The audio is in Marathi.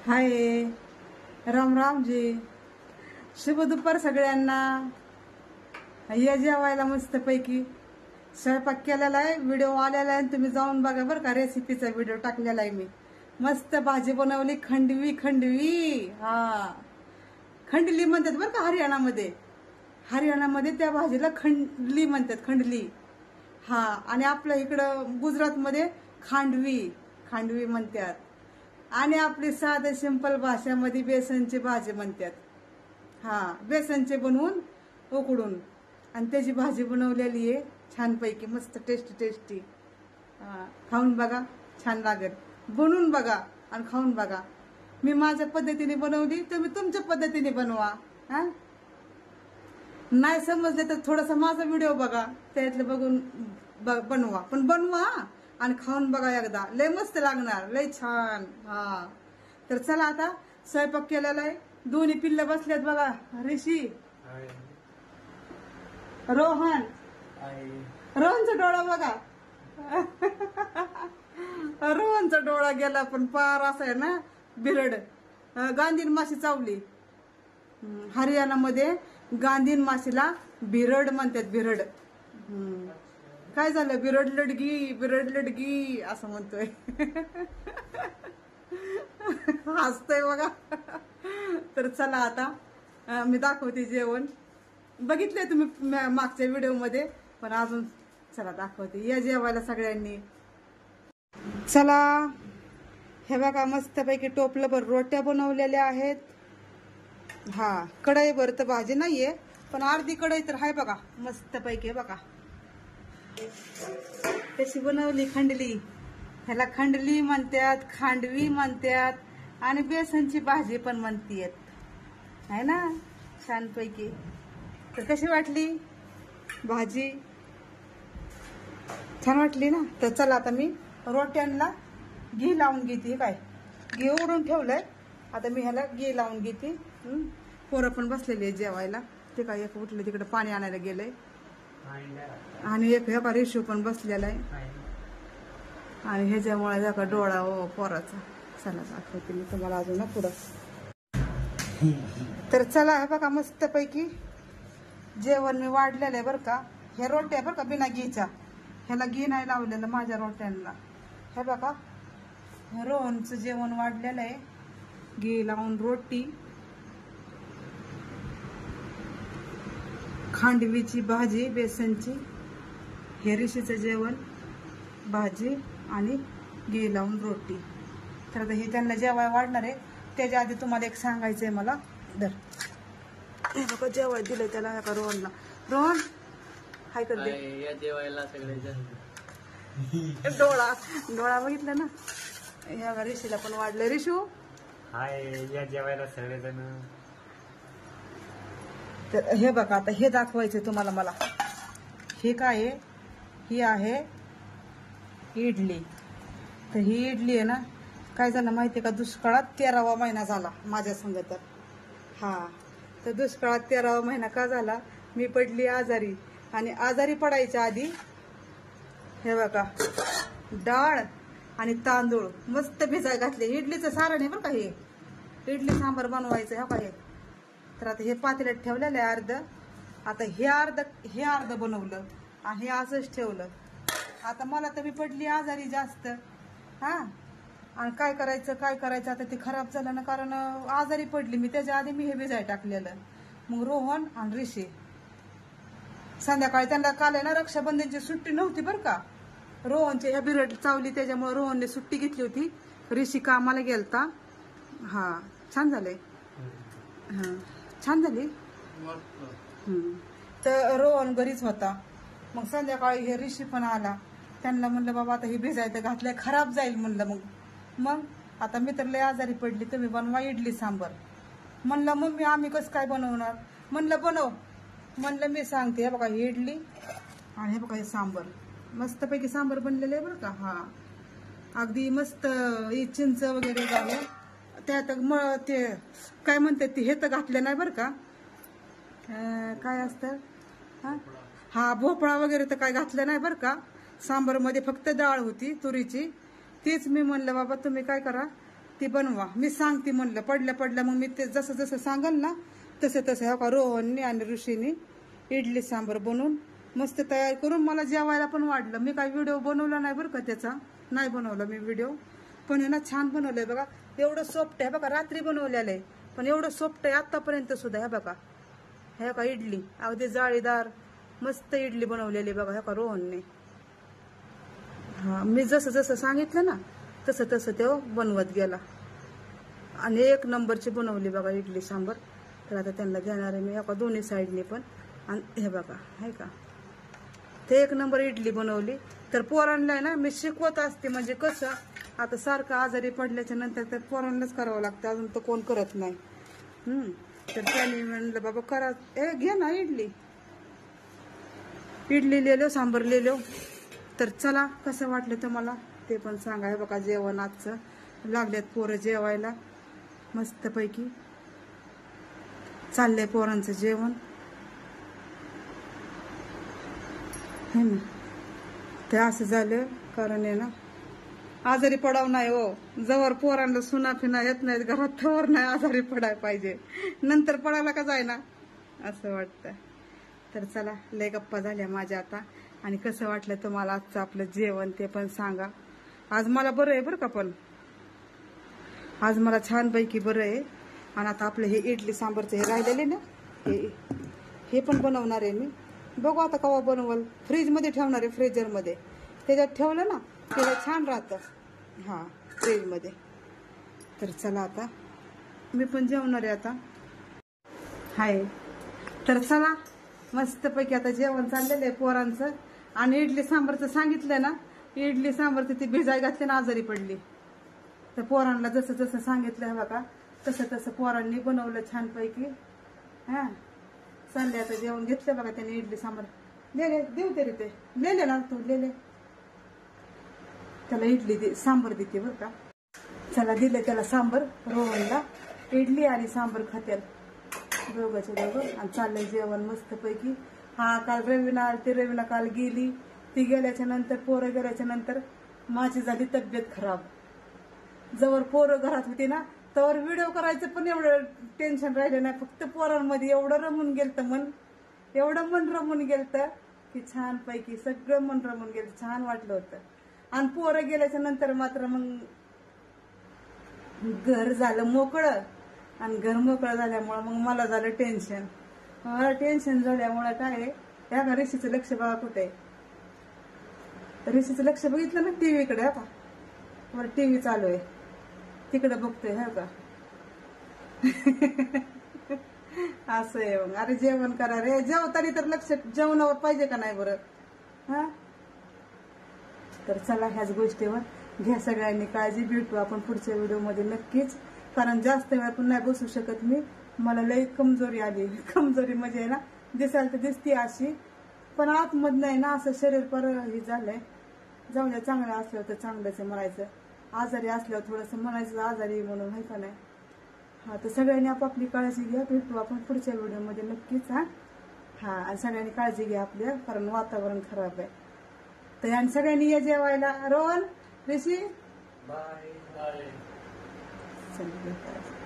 हाय, राम राम जी. शुभ दुपार सगळ्यांना. या जेवायला मस्तपैकी स्वयंपाक केलेला आहे, व्हिडिओ आलेला आहे, तुम्ही जाऊन बघा बरं का. रेसिपीचा व्हिडिओ टाकलेला आहे मी. मस्त भाजी बनवली, खंडवी खंडवी. हा, खंडली म्हणतात बरं का हरियाणामध्ये. हरियाणामध्ये त्या भाजीला खंडली म्हणतात, खंडली. हा, आणि आपल्या इकडं गुजरातमध्ये खांडवी खांडवी म्हणतात. आणि आपली साधे सिंपल भाषेमध्ये बेसनची भाजी म्हणतात. हा, बेसनचे बनवून उकडून आणि त्याची भाजी बनवलेली आहे छानपैकी, मस्त टेस्टी टेस्टी. खाऊन बघा, छान लागेल. बनवून बघा आणि खाऊन बघा. मी माझ्या पद्धतीने बनवली, तुम्ही तुमच्या पद्धतीने बनवा. हा, नाही समजले तर थोडासा माझा व्हिडिओ बघा, त्यातलं बघून बनवा. पण बनवा आणि खाऊन बघा एकदा, लय मस्त लागणार, लय छान. हा, तर चला आता स्वयंपाक केलेला आहे. दोन्ही पिल्ल बसल्यात बघा. ऋषी, रोहन. रोहनचा डोळा बघा. रोहनचा डोळा गेला, पण पार असा आहे ना बिरड. गांधीन माशी चावली. हरियाणामध्ये गांधीन माशीला बिरड म्हणतात, बिरड. काय झालं? बिरड लडगी, बिरड लडगी असं म्हणतोय. हसतोय बघा. तर चला आता मी दाखवते जेवण. बघितलंय तुम्ही मागच्या व्हिडिओ मध्ये, पण अजून चला दाखवते. या जेवायला सगळ्यांनी. चला, हे बघा मस्तपैकी टोपलंभर रोट्या बनवलेल्या आहेत. हा, कढई भर तर भाजी नाहीये, पण अर्धी कढई तर आहे बघा मस्तपैकी. बघा कशी बनवली खंडली. ह्याला खंडली म्हणतात, खांडवी म्हणतात, आणि बेसनची भाजी पण म्हणतात, आहे ना छानपैकी. तर कशी वाटली भाजी? छान वाटली ना? तर चला आता मी रोट्यांना घी लावून घेते. काय घी ओढून ठेवलंय, आता मी ह्याला घी लावून घेते. पोरं पण बसलेली आहे जेवायला. ते काय एक उठले तिकडे पाणी आणायला गेलंय, आणि एक ह्या रेशू पण बसलेला आहे. आणि ह्याच्यामुळे जरा डोळा हो पोराचा. चला दाखवते मी तुम्हाला अजून ना पुढं. तर चला, हे बघा मस्तपैकी जेवण मी वाढलेलं आहे बरं का. ह्या रोट्या बरं का बिना घीच्या, ह्याला घी नाही लावलेलं माझ्या रोट्यांना. हे बघा रोहनचं जेवण वाढलेलं आहे, घी लावून रोटी, खांडवीची भाजी बेसनची. हे ऋषीचं जेवण भाजी आणि घी लावून रोटी. तर आता हे त्यांना जेवाय वाढणार आहे. त्याच्या आधी तुम्हाला एक सांगायचंय मला. दर हे बघा जेवाय दिलंय त्याला, एका रोहनला. रोहन हाय कर दे. या जेवायला सगळे डोळा डोळा बघितलं ना. ह्या ऋषीला पण वाढलंय. ऋषू हाय, या जेवायला सगळेजण. तर हे बघा आता हे दाखवायचं तुम्हाला मला. हे काय आहे? ही आहे इडली. तर ही इडली आहे ना, काय झालं माहितीये का, दुष्काळात 13वा महिना झाला माझ्या संग. तर हा, तर दुष्काळात 13वा महिना का झाला, मी पडली आजारी. आणि आजारी पडायच्या आधी हे बघा डाळ आणि तांदूळ मस्त भिजाय घातले. इडलीचं सारण आहे बरं का हे. इडली सांबार बनवायचं हे काय. तर आता हे पातेल्यात ठेवलेलं आहे अर्ध. आता हे अर्ध बनवलं आणि हे असंच ठेवलं. आता मला तर मी पडली आजारी जास्त. हा, आणि काय करायचं आता ते खराब झालं ना, कारण आजारी पडली मी. त्याच्या आधी मी हे भिजाय टाकलेलं. मग रोहन आणि ऋषी संध्याकाळी, त्यांना काल आहे ना रक्षाबंधनची सुट्टी नव्हती बरं का. रोहनची ह्या बिरड चावली, त्याच्यामुळे रोहनने सुट्टी घेतली होती. ऋषी कामाला गेलता. हा, छान झालंय. हा, छान झाली. तर रोहन घरीच होता. मग संध्याकाळी हे ऋषी पण आला. त्यांना म्हणलं बाबा आता हे भिजायचं घातलंय, खराब जाईल म्हणलं. मग आता मी तर लय आजारी पडली, तुम्ही बनवा इडली सांबर. म्हणलं मम्मी आम्ही कसं काय बनवणार. म्हणलं बनव. म्हणलं मी सांगते. हे बघा ही इडली आणि हे बघा हे सांबर. मस्तपैकी सांबर बनलेलं आहे बरं का. हा, अगदी मस्त. चिंच वगैरे घालून त्यात ते काय म्हणतात ते, हे तर घातलं नाही बरं का. काय असतं, हा भोपळा वगैरे तर काय घातलं नाही बरं का. सांबर मध्ये फक्त डाळ होती तुरीची. तीच मी म्हणलं बाबा तुम्ही काय करा, ती बनवा. मी सांगते म्हणलं, पडल्या पडल्या मग मी ते जसं जसं सांगल ना तसं तसं ह्या का रोहनने आणि ऋषीने इडली सांबर बनवून मस्त तयार करून मला जेवायला पण वाढलं. मी काय व्हिडिओ बनवला नाही बरं का, त्याचा नाही बनवला मी व्हिडिओ, पण हे ना छान बनवलंय बघा. एवढं सॉफ्ट आहे बघा, रात्री बनवलेलं आहे पण एवढं सॉफ्ट आहे आतापर्यंत सुद्धा. ह्या बघा, ह्या का इडली अगदी जाळीदार मस्त इडली बनवलेली बघा ह्या का रोहनने. हा, मी जसं जसं सांगितलं ना तसं तसं ते बनवत गेला आणि एक नंबरची बनवली बघा इडली सांबर. तर आता त्यांना घेणार आहे मी ह्या का दोन्ही साईडने पण. आणि हे बघा आहे का, ते एक नंबर इडली बनवली. तर पोरांना ना मी शिकवत असते, म्हणजे कसं आता सारखं आजारी पडल्याच्या नंतर तर पोरांनाच करावं लागतं, अजून तर कोण करत नाही. तर त्यांनी म्हणलं बाबा करा, घे ना इडली लिहिलो सांबर लिहिलो. तर चला कसं वाटलं तुम्हाला ते पण सांगा. हे बघा जेवण आजचं लागल्यात पोरं जेवायला मस्तपैकी चाललंय पोरांचं जेवण है ना. ते असं झालं कारण आहे ना आजारी पडाव नाही हो. जवळ पोरांना सुना फिना येत नाहीत घरात तवर नाही आजारी पडायला पाहिजे, नंतर पडायला का जायना असं वाटतं. तर चला, लय गप्पा झाल्या माझ्या आता. आणि कसं वाटलं तुम्हाला आजचं आपलं जेवण ते पण सांगा. आज मला बरं आहे बरं का, पण आज मला छानपैकी बरं आहे. आणि आता आपलं हे इडली सांबरचं हे राहिलेले ना हे पण बनवणार आहे मी. बघू आता केव्हा बनवल. फ्रीजमध्ये ठेवणार आहे, फ्रीजरमध्ये त्याच्यात ठेवलं ना ते छान राहतं. हां, फ्रीजमध्ये. तर चला आता मी पण जेवणार आहे आता. हाय, तर चला मस्तपैकी आता जेवण चाललेलं आहे पोरांचं. आणि इडली सांबरचं सांगितलं ना, इडली सांबरचं ती भिजाय घातली ना आजारी पडली. तर पोरांना जसं जसं सांगितलं बघा तसं तसं पोरांनी बनवलं छानपैकी. हां, चालले आता जेवण घेतलं बघा त्याने इडली सांबर. लेले देऊ तरी ते लेले ना तू लेले त्याला इडली दे सांबर देते बरं का. चला दिले त्याला सांबर, रोहनला इडली आणि सांबर खात्याल दोघांचे दोघं. आणि चाललंय जेवण मस्तपैकी. हा, काल रवीना आली, रवीना काल गेली. ती गेल्याच्या नंतर पोरं गेल्याच्या नंतर माझी झाली तब्येत खराब. जवळ पोरं घरात होती ना तर व्हिडिओ करायचं पण एवढं टेन्शन राहिलं नाही. फक्त पोरांमध्ये एवढं रमून गेलतं मन, एवढं मन रमून गेलतं की छानपैकी सगळं मन रमून गेलं, छान वाटलं होतं. आणि पोरं गेल्याच्या नंतर मात्र मग घर झालं मोकळं. आणि घर मोकळं झाल्यामुळं मग मला झालं टेन्शन. मला टेन्शन झाल्यामुळं काय ह्या का ऋषीचं लक्ष बघा कुठे आहे. ऋषीचं लक्ष बघितलं ना टीव्हीकडे. हा का वर टीव्ही चालू आहे तिकडे बघतोय. हा का असं आहे मग. अरे जेवण करा रे, जेवताना तर लक्ष जेवणावर पाहिजे का नाही बरं. हा, तर चला ह्याच गोष्टीवर घ्या सगळ्यांनी काळजी. भेटू आपण पुढच्या व्हिडिओमध्ये नक्कीच. कारण जास्त वेळ पण नाही बसू शकत मी, मला लई कमजोरी आली. कमजोरी म्हणजे ना दिसायला तर दिसते अशी, पण आतमधनं आहे ना असं शरीर पर हे झालंय. जाऊन द्या, चांगलं असल्यावर तर चांगलंच म्हणायचं, आजारी असल्यावर थोडंसं म्हणायचं आजारी म्हणून, आहे का नाही. हा, तर सगळ्यांनी आपापली काळजी घ्या. भेटू आपण पुढच्या व्हिडिओमध्ये नक्कीच. हा, आणि सगळ्यांनी काळजी घ्या आपल्या, कारण वातावरण खराब आहे. तर आणि सगळ्यांनी या जेवायला. रोहन, ऋषी, बाय बाय. चल.